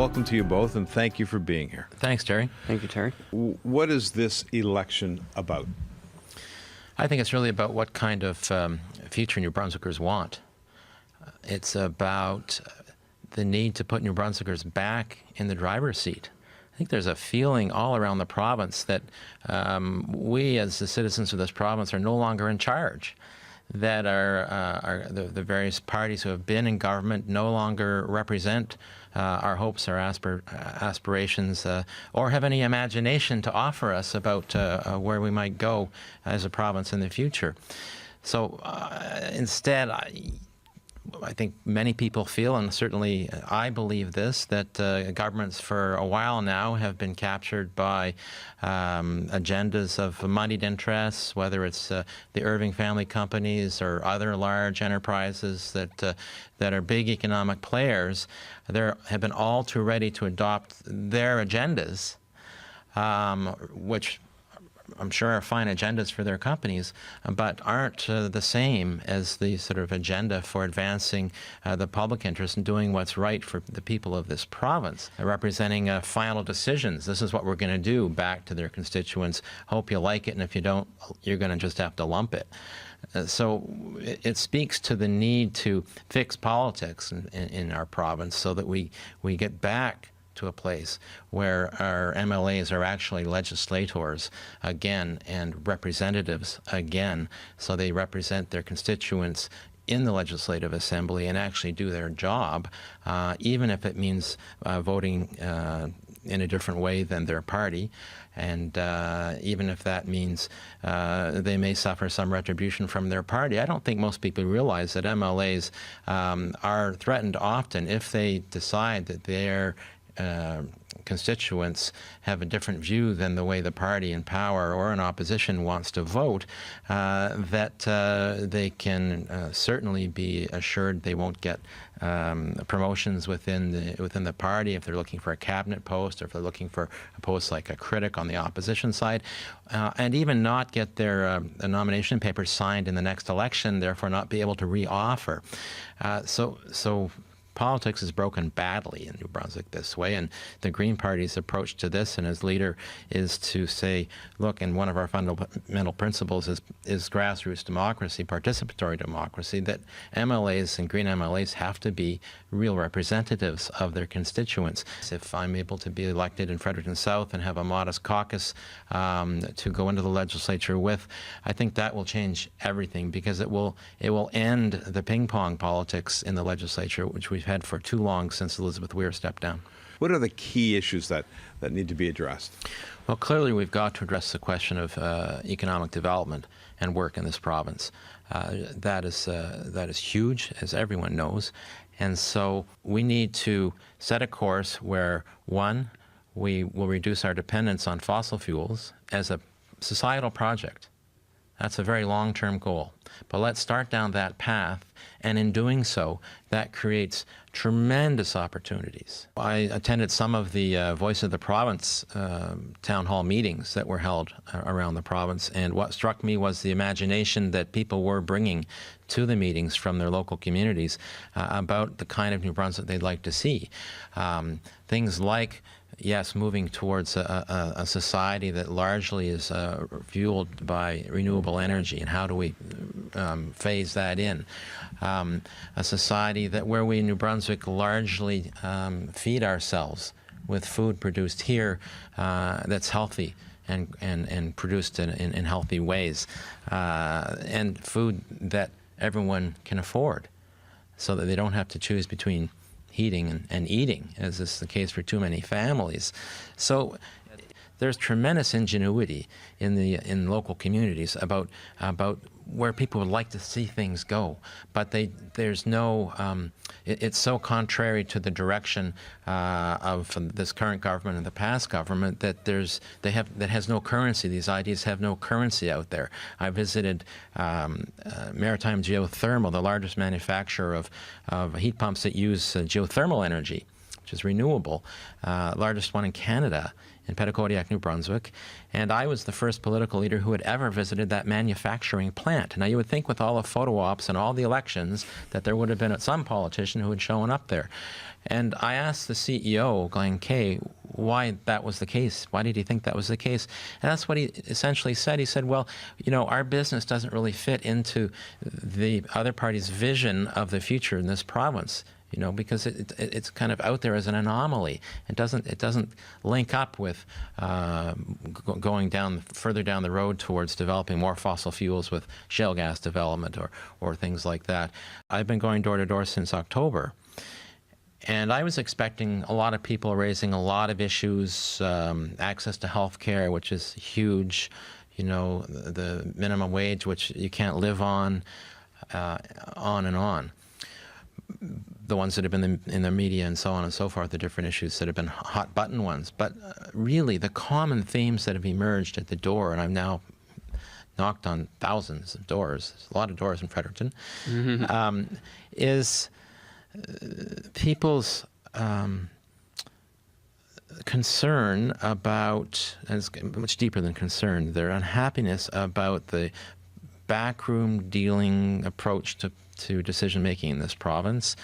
welcome to you both, and thank you for being here. Thanks, Terry. Thank you, Terry. What is this election about? I think it's really about what kind of future New Brunswickers want. It's about the need to put New Brunswickers back in the driver's seat. I think there's a feeling all around the province that we, as the citizens of this province, are no longer in charge. That the various parties who have been in government no longer represent our hopes, our aspirations, or have any imagination to offer us about where we might go as a province in the future. So instead, I think many people feel, and certainly I believe this, that governments for a while now have been captured by agendas of moneyed interests, whether it's the Irving family companies or other large enterprises that are big economic players. They have been all too ready to adopt their agendas, which I'm sure are fine agendas for their companies, but aren't the same as the sort of agenda for advancing the public interest and doing what's right for the people of this province, representing final decisions. This is what we're going to do back to their constituents. Hope you like it, and if you don't, you're going to just have to lump it. So it speaks to the need to fix politics in our province so that we get back to a place where our MLAs are actually legislators again and representatives again, so they represent their constituents in the Legislative Assembly and actually do their job, even if it means voting in a different way than their party, and even if that means they may suffer some retribution from their party. I don't think most people realize that MLAs are threatened often if they decide that their constituents have a different view than the way the party in power or in opposition wants to vote, that they can certainly be assured they won't get promotions within the party if they're looking for a cabinet post, or if they're looking for a post like a critic on the opposition side, and even not get their nomination papers signed in the next election, therefore not be able to re-offer. So politics is broken badly in New Brunswick this way, and the Green Party's approach to this and as leader is to say, look, and one of our fundamental principles is grassroots democracy, participatory democracy, that MLAs and Green MLAs have to be real representatives of their constituents. If I'm able to be elected in Fredericton South and have a modest caucus to go into the legislature with, I think that will change everything, because it will end the ping-pong politics in the legislature, which we've had for too long since Elizabeth Weir stepped down. What are the key issues that need to be addressed? Well, clearly we've got to address the question of economic development and work in this province. That is huge, as everyone knows, and so we need to set a course where, one, we will reduce our dependence on fossil fuels as a societal project. That's a very long-term goal. But let's start down that path, and in doing so, that creates tremendous opportunities. I attended some of the Voice of the Province town hall meetings that were held around the province, and what struck me was the imagination that people were bringing to the meetings from their local communities about the kind of New Brunswick they'd like to see. Things like, yes, moving towards a society that largely is fueled by renewable energy, and how do we phase that in? A society where we in New Brunswick largely feed ourselves with food produced here that's healthy and produced in healthy ways, and food that everyone can afford, so that they don't have to choose between heating and eating, as is the case for too many families. So there's tremendous ingenuity in local communities about where people would like to see things go, but there's no. It's so contrary to the direction of this current government and the past government that that has no currency. These ideas have no currency out there. I visited Maritime Geothermal, the largest manufacturer of heat pumps that use geothermal energy, which is renewable, largest one in Canada, in Petitcodiac, New Brunswick, and I was the first political leader who had ever visited that manufacturing plant. Now, you would think with all the photo ops and all the elections that there would have been some politician who had shown up there. And I asked the CEO, Glenn Kay, why that was the case. Why did he think that was the case? And that's what he essentially said. He said, well, you know, our business doesn't really fit into the other party's vision of the future in this province. You know, because it's kind of out there as an anomaly. It doesn't link up with going further down the road towards developing more fossil fuels with shale gas development or things like that. I've been going door to door since October, and I was expecting a lot of people raising a lot of issues, access to health care, which is huge. You know, the minimum wage, which you can't live on and on. The ones that have been in the media and so on and so forth, the different issues that have been hot button ones. But really, the common themes that have emerged at the door, and I've now knocked on thousands of doors, there's a lot of doors in Fredericton, is people's concern about, and it's much deeper than concern, their unhappiness about the backroom dealing approach to decision-making in this province,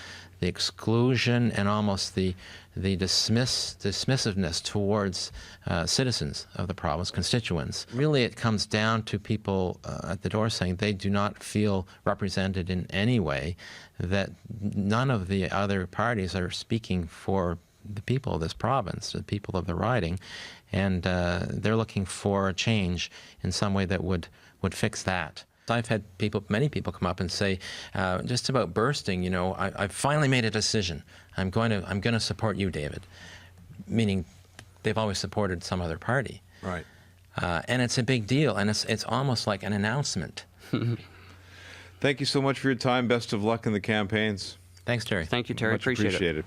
the exclusion and almost the dismissiveness towards citizens of the province, constituents. Really, it comes down to people at the door saying they do not feel represented in any way, that none of the other parties are speaking for the people of this province, the people of the riding, and they're looking for a change in some way that would fix that. I've had many people come up and say, just about bursting, you know, I've finally made a decision. I'm going to support you, David. Meaning, they've always supported some other party. Right. And it's a big deal, and it's almost like an announcement. Thank you so much for your time. Best of luck in the campaigns. Thanks, Terry. Thank you, Terry. Much appreciate it. appreciated.